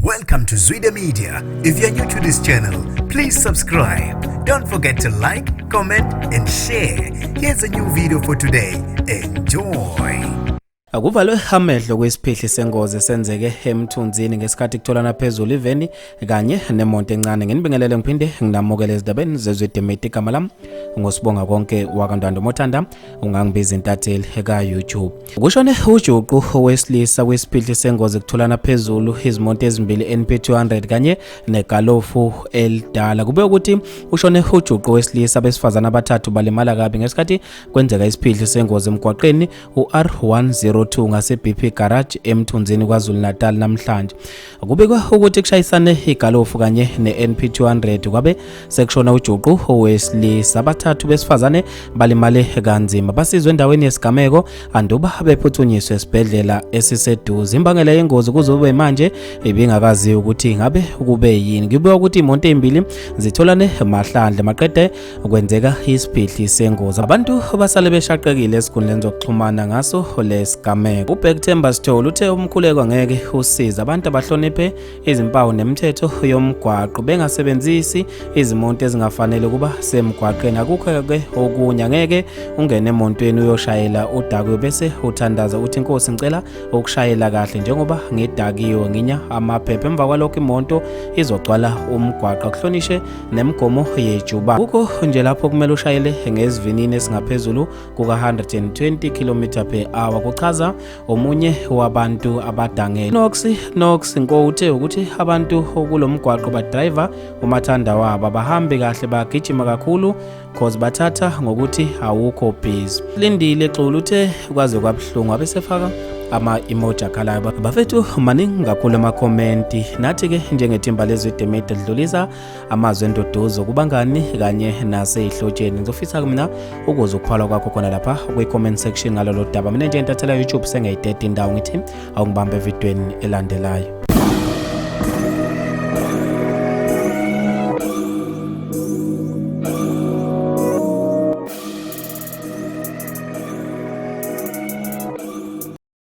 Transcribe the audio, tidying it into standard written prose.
Welcome to Zwida Media. If you're new to this channel, please subscribe. Don't forget to like, comment and share. Here's a new video for today. Enjoy. Akuvalwe amehlo kwesiphihli sengozi esenzeke eMthunzini ngesikhathi kutholana phezulu iveni kanye nemonto encane. Nginibingelele ngiphinde nginamukele ezindabeni zezwide media igama lami ngosibonga konke wakandando mothanda ungangibiza intatheli eka YouTube. Kushone ujuqu owesilisa kwesiphihli sengozi kutholana phezulu izimonto ezimbili NP200 kanye negalofu eldala. Kube ukuthi ushone ujuqu owesilisa besifazana abathathu balimala kabi ngesikhathi kwenzeka isiphihli sengozi emgwaqeni uR10 ngase BP Garage eMthunzini kwaZulu Natal namhlanje. Kubikwa ukuthi kushayisane igalofu kanye neNP200 kwabe sekushona ujuqu owesilisa abathathu besifazane balimale kanzima basizwe endaweni yesigameko anduba bephuthunyiswe esibhedlela esiseduze. Imbangela yengozi kuzobe manje ibingakazi ukuthi ngabe kube yini. Kubikwa ukuthi imonto ezimbili zitholane mahlandle maqede kwenzeka isiphihli sengozi. Abantu basale beshaqekile esikhundleni zokuxhumana ngaso lesigameko. uBhekthemba Sithole uthe umkhuleko ngeke usiza abantu abahloniphe izimpawu nemithetho yomgwaqo bengasebenzisi izimonto ezingafanele kuba semgwaqeni. Akukho ke okunye ngeke ungene emontweni uyoshayela udakwe bese uthandaza uthi inkosi ngicela ukushayela kahle njengoba ngidakiwe nginya amaphepha. Emva kwalokho imoto izogcwala umgwaqo kuhlonishe nemigomo yejuba. Kukho nje lapho kumele ushayele ngesivinini esingaphezulu kuka 120 km/h. Kuchaza omunye wabantu abadangele. Nox ngothe ukuthi abantu kulomgwaqo badriver umathanda wabo bahambe kahle bagijima kakhulu cause bathatha ngokuthi awukho busy. Lindile Xulu uthe kwaze kwabhlungu abesefaka ama-emoji akhalayo. Bafethu maningi kakhulu ama-comment. Nathi ke njengethimba lezwide media lidlulisa amazwi endodozo kubangani kanye naseyihlotsheni. Ngizofisa mina ukuze ukuphala kwakho khona lapha kwi-comment section ngalolo daba. Mina nje entathela YouTube sengayidede indawo ngithi awungibambe evidweni elandelayo.